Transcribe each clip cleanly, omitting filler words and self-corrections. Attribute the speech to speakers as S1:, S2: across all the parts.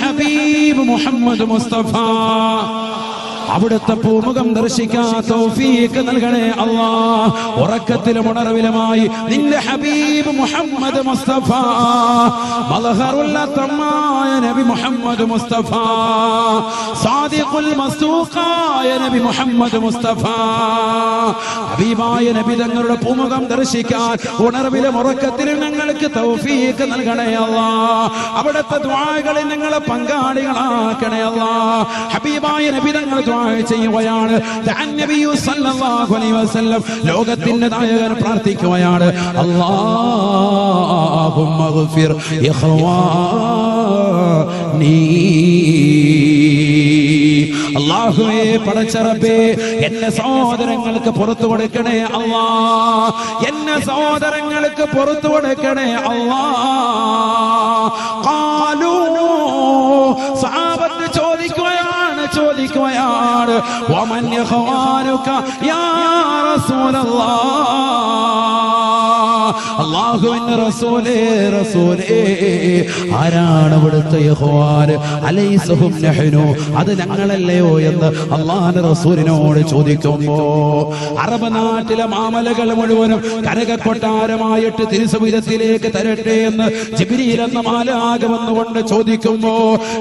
S1: ഹബീബ് മുഹമ്മദ് മുസ്തഫ അവിടുത്തെ പൂമുഖം ദർശിക്കാൻ തൗഫീഖ് നൽകണേ അല്ലാഹ്. ഉറക്കത്തിലും ഉണർവിലുമായി നിന്റെ ഹബീബ് മുഹമ്മദ് മുസ്തഫ മൽഹറുൽ തമായ നബി മുഹമ്മദ് മുസ്തഫ സാദിഖുൽ മസ്തൂഖായ നബി മുഹമ്മദ് മുസ്തഫ ഹബീബായ നബി തങ്ങളുടെ പൂമുഖം ദർശിക്കാൻ ഉണർവിലും ഉറക്കത്തിലും ഞങ്ങൾക്ക് തൗഫീഖ് നൽകണേ അല്ലാഹ്. അവിടുത്തെ ദുആകളിൽ ഞങ്ങളെ പങ്കാളികളാക്കണേ അല്ലാഹ്. ഹബീബായ നബി തങ്ങൾ ചെയ്യുകയാണ്. ലോകത്തിന്റെ നായകൻ പ്രാർത്ഥിക്കുകയാണ്, അല്ലാഹുമ്മ ഗ്ഫിർ ഇഖ്വാനി. അല്ലാഹുവേ പടച്ച റബ്ബേ എന്നെ സഹോദരങ്ങൾക്ക് പുറത്തു കൊടുക്കണേ അല്ലാഹ്. എന്നെ സഹോദരങ്ങൾക്ക് പുറത്തു കൊടുക്കണേ അല്ലാഹ്. ഖാലൂ സഹാബത്ത് ചോദിക്കുകയാണ് വമൻ യഖ്വാനുക യാ റസൂലല്ലാഹ്. അല്ലാഹുവിന്റെ റസൂലേ ആരാണ് അവിടുത്തെ യഖ്വാൻ? അലൈസഹും നഹ്നു, അത് ഞങ്ങളല്ലയോ എന്ന് അല്ലാഹുവിന്റെ റസൂലിനോട് ചോദിക്കുമ്പോ അറബ് നാട്ടിലെ മാമലകൾ മുഴുവനും കനകക്കൊട്ടാരമായിട്ട് തിരുസവിധത്തിലേക്ക് തരട്ടെ എന്ന് ജിബ്രീൽ എന്ന മാലാഖ വന്നുകൊണ്ട് ചോദിക്കുമ്പോ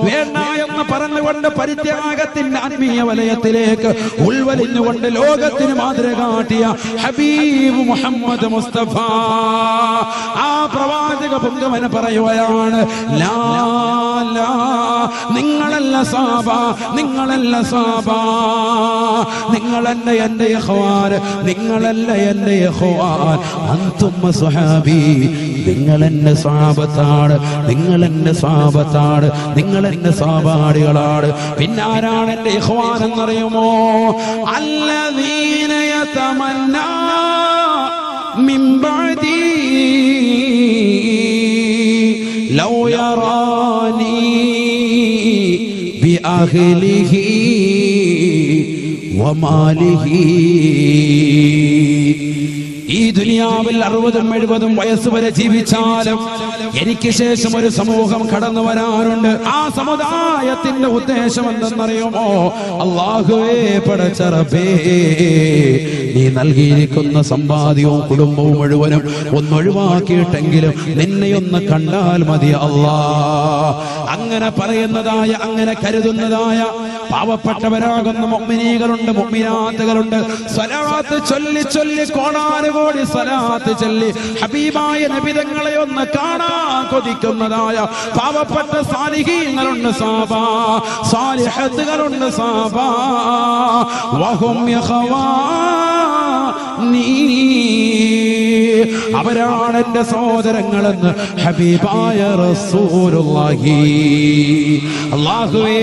S1: വേണ്ട എന്ന് പറഞ്ഞുകൊണ്ട് പരിത്യാഗത്തിന്റെ ആത്മീയ വലയത്തിലേക്ക് ഉൾവലിഞ്ഞുകൊണ്ട് ലോകത്തിന് മാതൃക കാട്ടിയ ഹബീബ് മുഹമ്മദ് മുസ്തഫ ആ പ്രവാചക പുങ്കവൻ പറയുകയാണ്, ലാ ലാ നിങ്ങളല്ല സാബ, നിങ്ങളല്ല സാബ, നിങ്ങളല്ല എന്റെ യഖ്വാൻ, നിങ്ങളല്ല എന്റെ യഖ്വാൻ, അൻതും സ്വഹാബി, നിങ്ങൾ എന്റെ സ്വഹാബത്താണ്, നിങ്ങൾ എന്റെ സ്വഹാബത്താണ്, നിങ്ങൾ എന്റെ സ്വഹാബാടികളാണ്. പിന്നെ ആരാണ് എന്റെ യഖ്വാൻ എന്നറിയുമോ? അല്ലദീന യതമന്നാ മിൻ ബഅദി ലൗ യറാനി ബിഅഹ്ലിഹി വമാലിഹി. ഈ ദുനിയാവിൽ 60-70 വയസ്സ് വരെ ജീവിച്ചാലും എനിക്ക് ശേഷം ഒരു സമൂഹം കടന്നു വരാനുണ്ട്. ആ സമുദായത്തിന്റെ ഉദ്ദേശം എന്തെന്നറിയുമോ? അല്ലാഹുവേ പടച്ച റബ്ബേ, നീ നൽകിയിരിക്കുന്ന സമ്പാദ്യവും കുടുംബവും മുഴുവനും ഒന്നൊഴിവാക്കിയിട്ടെങ്കിലും നിന്നെയൊന്ന് കണ്ടാൽ മതി അല്ലാഹ്. അങ്ങനെ പറയുന്നതായ, അങ്ങനെ കരുതുന്നതായ പാവപ്പെട്ടവരാകുന്ന മുഅ്മിനീകളുണ്ട്, മുഅ്മിനാത്തുകളുണ്ട്. സ്വലാത്ത് ചൊല്ലി ചൊല്ലി കോടാനുകോടി സ്വലാത്ത് ചൊല്ലി ഹബീബായ നബി തങ്ങളെ ഒന്ന് കാണാൻ കൊതിക്കുന്നതായ പാവപ്പെട്ട സാലിഹീങ്ങളുണ്ട്, സാബാ സാലിഹത്തുകളുണ്ട്, സാബാ വഹും യഖ്വാനി, അവരാണ് എന്റെ സഹോദരങ്ങളെന്ന് ഹബീബായ റസൂലുള്ളാഹി. അല്ലാഹുവേ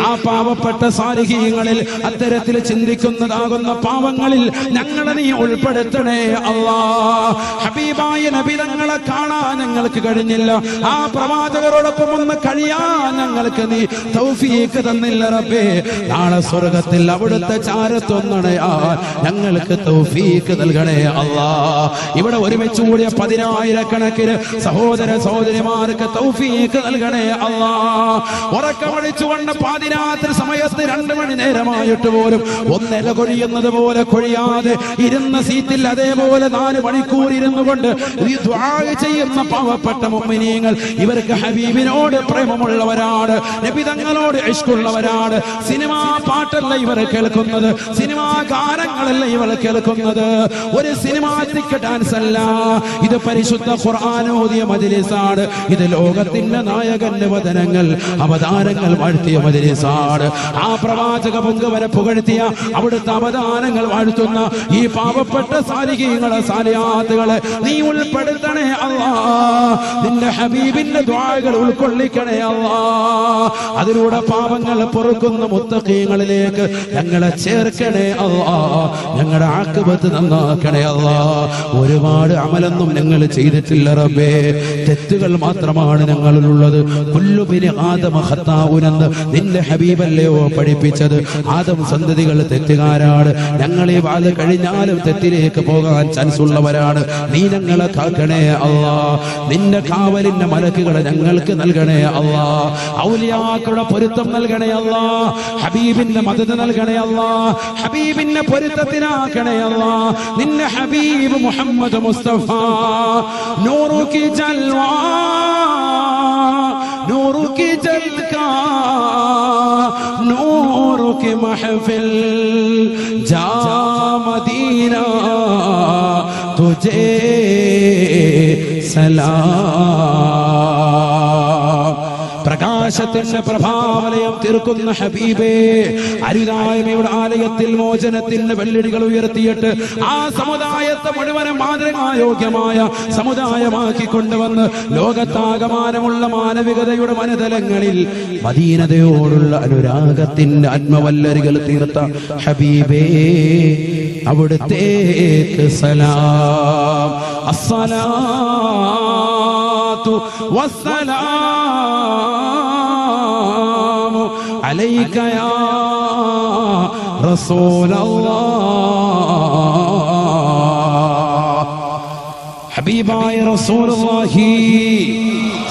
S1: ആ പാവപ്പെട്ട സാലിഹീങ്ങളിൽ അത്തരത്തിൽ ചിന്തിക്കുന്നതാകുന്ന പാവങ്ങളിൽ ഞങ്ങളെ നീ ഉൾപ്പെടുത്തണേ അല്ലാഹ്. ഹബീബായ നബി തങ്ങളെ കാണാൻ ഞങ്ങൾക്ക് കഴിഞ്ഞില്ല, ആ പ്രവാചകരോടൊപ്പം ഒന്ന് കഴിയാൻ ഞങ്ങൾക്ക് നീ തൗഫീഖ് തന്നില്ല റബ്ബേ. നാളെ സ്വർഗത്തിൽ അവിടുത്തെ ചാരത്തൊന്നണയാൻ ഞങ്ങൾക്ക് തൗഫീഖ് നൽകണേ അല്ലാഹ്. ഇവിടെ ഒരുമിച്ച് കൂടിയ 10,000-കണക്കിന് സഹോദര സഹോദരിമാർക്ക് തൗഫീഖ് നൽകണേ അല്ലാഹ്. ഉറക്കമടിച്ചുകൊണ്ട് പാതിരാത്രി സമയത്ത് 2 മണി നേരമായിട്ട് പോലും ഒന്നില കൊഴിയുന്നത് പോലെ കൊഴിയാതെ ഇരുന്ന സീറ്റിൽ അതേപോലെ 4 മണിക്കൂർ ഇരുന്നു കൊണ്ട് ദുആ ചെയ്യുന്ന പാവപ്പെട്ട മുഅ്മിനീങ്ങൾ, ഇവർക്ക് ഹബീബിനോട് പ്രേമമുള്ളവരാണ്, നബി തങ്ങളോട് ഇഷ്കുള്ളവരാണ്. സിനിമാ പാട്ടല്ല ഇവർ കേൾക്കുന്നത്, സിനിമാ ഗാനങ്ങളല്ല ഇവർ കേൾക്കുന്നത്, ഒരു സിനിമാറ്റിക് ഡാൻസ് അല്ല, ഇത് പരിശുദ്ധ ഖുർആൻ ഓതിയ മജ്ലിസാണ്. ഇത് ലോകത്തിന്റെ നായകന്റെ വചനങ്ങൾ അവതാരങ്ങൾ വാഴ്ത്തിയ മജ്ലിസാണ്. ആ പ്രവാചക പൊങ്കവരെ പുകഴ്ത്തിയ അവിടുത്തെ അവതാരങ്ങൾ വാഴ്ത്തുന്ന ഈ പാവപ്പെട്ട സാലിഹീങ്ങളെ സാലിഹാത്തുകളെ നീ ഉൾപ്പെടുത്തണേ അല്ലാഹ്. നിന്റെ ഹബീബിന്റെ ദുആകൾ ഉൾക്കൊള്ളിക്കണേ അല്ലാഹ്. അതിലൂടെ പാപങ്ങൾ പൊറുക്കുന്ന മുത്തഖീങ്ങളിലേക്ക് ഞങ്ങളെ ചേർക്കണേ അല്ലാഹ്. ഞങ്ങളുടെ ആഖിബത്ത് നന്നാക്കണേ അല്ലാ. ഒരുപാട് അമലൊന്നും ഞങ്ങൾ ചെയ്തിട്ടില്ല റബ്ബേ, തെറ്റുകൾ മാത്രമാണ് ഞങ്ങളിലുള്ളത്. കുല്ലു ബിനി ആദമ ഖത്താഉനെന്ന് നിന്റെ ഹബീബല്ലയോ പഠിപ്പിച്ചത്. ആദം സന്തതികൾ തെറ്റുകാരാണ്. ഞങ്ങളെ വാല് കഴിഞ്ഞാലും തെറ്റിലേക്ക് പോകാൻ ചാൻസ് ഉള്ളവരാണ്. നീ ഞങ്ങളെ കാക്കണേ അല്ലാ. നിന്റെ കാവലിന്റെ മലക്കുകളെ ഞങ്ങൾക്ക് നൽകണേ അല്ലാ. ഔലിയാക്കളുടെ പൊരുത്തം നൽകണേ അല്ലാ. ഹബീബിന്റെ മദദ് നൽകണേ അല്ലാ. ഹബീബിന്റെ പൊരുത്തത്തിനാക്കണേ അല്ലാ. നിന്റെ ഹബീബ് മുഹമ്മദ് മുസ്തഫ നൂറു की जलवा नूरू की जलका नूरू की महफिल जा मदीना तुझे सलाम. പ്രകാശത്തിന്റെ പ്രഭാവലയം തീർക്കുന്ന ഹബീബേ, അരുതായ്മയുടെ ആലയത്തിൽ മോചനത്തിന്റെ വെള്ളിടികൾ ഉയർത്തിയിട്ട് ആ സമുദായത്തെ മുഴുവനും മാതൃകായോഗ്യമായ സമുദായമാക്കി കൊണ്ടുവന്ന് ലോകത്താകമാനമുള്ള മാനവികതയുടെ മനതലങ്ങളിൽ മദീനതയോടുള്ള അനുരാഗത്തിന്റെ ആത്മവല്ലരികൾ തീർത്ത ഹബീബേ, അവിടുത്തേക്ക് സലാം. അസ്സലാത്തു വസ്സലാമു അലൈക യാ റസൂലല്ലാഹ്. ഹബീബായ റസൂലുള്ളാഹി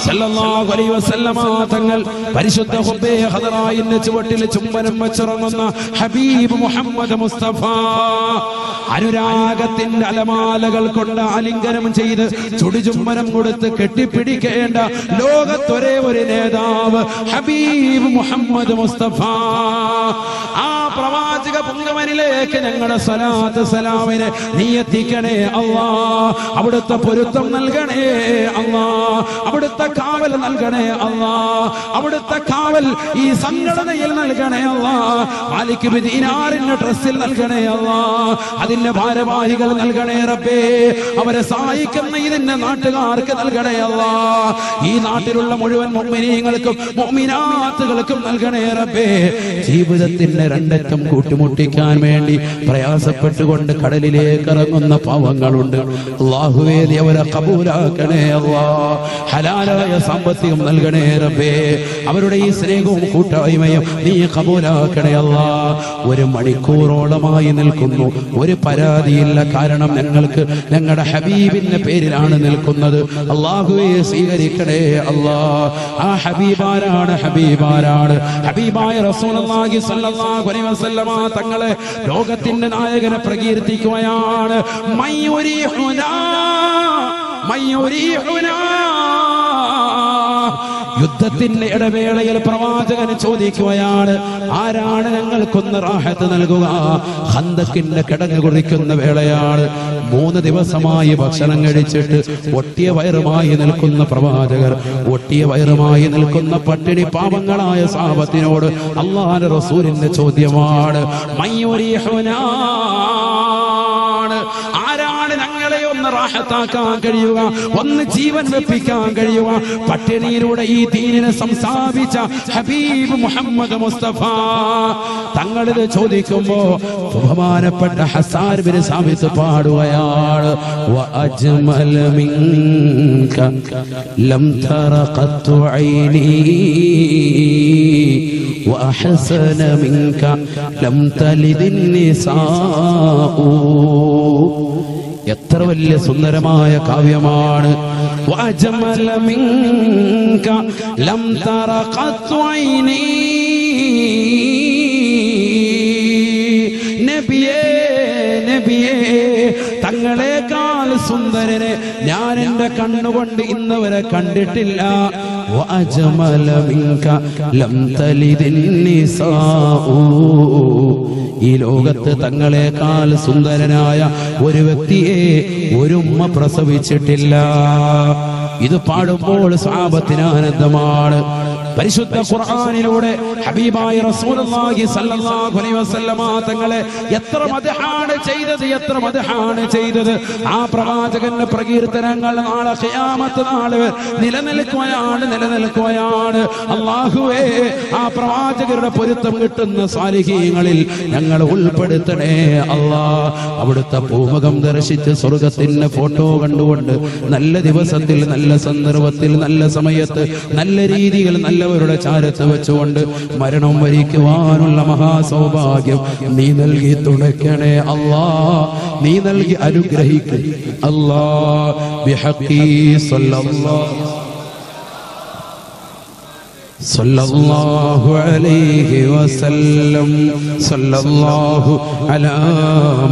S1: സല്ലല്ലാഹു അലൈഹി വസല്ലമ തങ്ങൾ പരിശുദ്ധ ഹുബ്ബേ ഹദറായിന്റെ ചുവട്ടിൽ ചുംബനം വെച്ചിറങ്ങുന്ന ഹബീബ് മുഹമ്മദ് മുസ്തഫ അനുരാഗത്തിന്റെ അലമാലകൾ കൊണ്ട് ആലിംഗനം ചെയ്ത് ചുടിചുംബനം കൊടുത്ത് കെട്ടിപ്പിടിക്കേണ്ട ലോകത്തൊരേ ഒരു നേതാവ് ഹബീബ് മുഹമ്മദ് മുസ്തഫ. ആ പ്രവാചക പുങ്കവനിലേക്ക് ഞങ്ങളുടെ സ്വലാത്ത് സലാമിനെ നീ എത്തിക്കണേ അല്ലാ. അവിടുത്തെ പൊരുത്തം നൽകണേ അല്ലാ. അവിടുത്തെ കാവൽ നൽകണേ അല്ലാ. അവിടുത്തെ കാവൽ ഈ സംഘടനയിൽ നൽകണേ അല്ലാ. മാലിക് ബിൻ ദീനാറിന്റെ ഡ്രസ്സിൽ നൽകണേ അല്ലാ. അതിന്റെ ഭാരവാഹികൾ നൽകണേ റബ്ബേ. അവരെ സഹായിക്കുന്ന ഇതിന്റെ നാട്ടുകാർക്ക് നൽകണേ അല്ലാ. ഈ നാട്ടിലുള്ള മുഴുവൻ മുഅ്മിനീങ്ങൾക്കും മുഅ്മിനാത്തുകൾക്കും നൽകണേ റബ്ബേ. ജീവിതത്തിന്റെ രണ്ടറ്റം കൂട്ടിമുട്ടിക്കാൻ വേണ്ടി പ്രയാസപ്പെട്ടുകൊണ്ട് കടലിലേക്ക് ഇറങ്ങുന്ന പാവങ്ങളുണ്ട്. അല്ലാഹുവേ, നീ അവരെ കബൂലാക്കണേ അല്ലാ. ഹലാലായ സാമ്പത്തികം നൽകണേ റബ്ബേ. അവരുടെ ഈ സ്നേഹവും കൂട്ടായ്മയും നീ കബൂലാക്കണേ അല്ലാ. ഒരു മണിക്കൂറോളമായി നിൽക്കുന്നു, ഒരു പരാതിയില്ല. കാരണം ഞങ്ങൾക്ക് ഞങ്ങളുടെ ഹബീബിന്റെ പേരിലാണ് നിൽക്കുന്നത്. അല്ലാഹുവേ, സ്വീകരിക്കണേ അല്ലാ. ആ ഹബീബാരാണ്? ഹബീബായ റസൂലുള്ളാഹി സ്വല്ലല്ലാഹു അലൈഹി വസല്ലമ തങ്ങളെ ലോകത്തിന്റെ നായകനെ പ്രകീർത്തിക്കുകയാണ്. യുദ്ധത്തിന്റെ ഇടവേളയിൽ പ്രവാചകൻ ചോദിക്കുകയാണ്, ആരാണ് ഞങ്ങൾക്കൊന്ന് റാഹത്ത് നൽകുക? ഖന്തക്കിന്റെ കിടങ്ങ് കുറിക്കുന്ന വേളയാണ്. 3 ദിവസമായി ഭക്ഷണം കഴിച്ചിട്ട് ഒട്ടിയ വയറുമായി നിൽക്കുന്ന പ്രവാചകർ, ഒട്ടിയ വയറുമായി നിൽക്കുന്ന പട്ടിണി പാവങ്ങളായ സഹാബത്തിനോട് അല്ലാഹുവിന്റെ റസൂലിന്റെ ചോദ്യമാണ്, ആരാണ് ഞങ്ങളെ ഒന്ന് റാഹത്താക്കാൻ കഴിയുക, ഒന്ന് ജീവൻ വെപ്പിക്കാൻ കഴിയുക? പട്ടിണിയിലൂടെ ഈ ദീനിനെ സംസ്ഥാപിച്ച ഹബീബ് മുഹമ്മദ് മുസ്തഫ തങ്ങളിത് ചോദിക്കുമ്പോ ബഹുമാനപ്പെട്ട ഹസ്സാൻ ബിൻ സാബിത്ത് പാടുകയാണ്, വഅജ്മൽ മിൻക ലം തറ ഖത്തു ഐനി വഅഹ്സന മിൻക ലം തലിദിൻ നിസാഉ. എത്ര വലിയ സുന്ദരമായ കാവ്യമാണ്. വഅജ്മൽ മിൻക ലം തറ ഖത്തു ഐനി. നബിയേ, തങ്ങളെക്കാൾ സുന്ദരനെ ഞാൻ എന്റെ കണ്ണുകൊണ്ട് ഇന്നവരെ കണ്ടിട്ടില്ല. വഅജ്മൽ മിൻക ലം തലിദിൻ നിസാഉ. ഈ ലോകത്ത് തങ്ങളെക്കാൾ സുന്ദരനായ ഒരു വ്യക്തിയെ ഒരു ഉമ്മ പ്രസവിച്ചിട്ടില്ല. ഇത് പാടുമ്പോൾ സ്വഹാബത്തിന് ആനന്ദമാണ്. പരിശുദ്ധ ഖുർആനിലൂടെ ഹബീബായ റസൂലുള്ളാഹി സ്വല്ലല്ലാഹു അലൈഹി വസല്ലമ തങ്ങളെ എത്ര മദ്ഹാണ് ചെയ്തത്. ആ പ്രവാചകന്റെ പ്രകീർത്തനങ്ങൾ നാളെ ഖിയാമത്ത് നാൾ നിലനിൽക്കുകയാണ്. അല്ലാഹുവേ, ആ പ്രവാചകരുടെ പൊരുത്തം കിട്ടുന്ന സാലിഹീങ്ങളിൽ ഞങ്ങൾ ഉൾപ്പെടുത്തണേ അല്ലാഹ്. അവിടുത്തെ പൂമുഖം ദർശിച്ച് സ്വർഗത്തിന്റെ ഫോട്ടോ കണ്ടുകൊണ്ട് നല്ല ദിവസത്തിൽ, നല്ല സന്ദർഭത്തിൽ, നല്ല സമയത്ത്, നല്ല രീതിയിൽ നല്ലവരുടെ ചാരത്ത് വെച്ചുകൊണ്ട് മരണം വരിക്കുവാനുള്ള മഹാസൗഭാഗ്യം നീ നൽകി തുണയ്ക്കണേ അല്ലാഹ്. നീ നൽകി അനുഗ്രഹിക്കും അല്ലാഹ്. ബിഹഖി സല്ലല്ലാഹു അലൈഹി വസല്ലം. സല്ലല്ലാഹു അലാ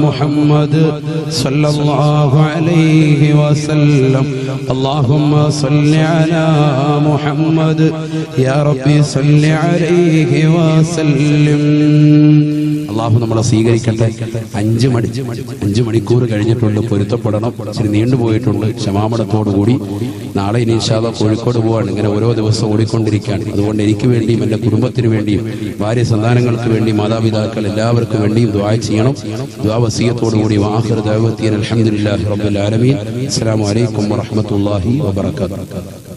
S1: മുഹമ്മദ് സല്ലല്ലാഹു അലൈഹി വസല്ലം. അല്ലാഹുമ്മ സല്ലി അലാ മുഹമ്മദ് യാ റബ്ബി സല്ലി അലൈഹി വസല്ലം. അള്ളാഹു നമ്മളെ സ്വീകരിക്കട്ടെ. 5 മണിക്കൂർ കഴിഞ്ഞിട്ടുണ്ട്. പൊരുത്തപ്പെടണം. ഇച്ചിരി നീണ്ടുപോയിട്ടുണ്ട്. ക്ഷമാപണത്തോടുകൂടി നാളെ ഇനി ഇൻഷാ അല്ലാഹ് കോഴിക്കോട് പോവാണ്. ഇങ്ങനെ ഓരോ ദിവസം ഓടിക്കൊണ്ടിരിക്കുകയാണ്. അതുകൊണ്ട് എനിക്ക് വേണ്ടിയും എൻ്റെ കുടുംബത്തിന് വേണ്ടിയും ഭാര്യ സന്താനങ്ങൾക്ക് വേണ്ടിയും മാതാപിതാക്കൾ എല്ലാവർക്കും വേണ്ടിയും ദുആ ചെയ്യണം. ദുആ വസിയത്തോടുകൂടി വാഖിറു ദഅവതി അൽഹംദുലില്ലാഹി റബ്ബിൽ ആലമീൻ. അസ്സലാമു അലൈക്കും വറഹ്മത്തുള്ളാഹി വബറകാതുഹു.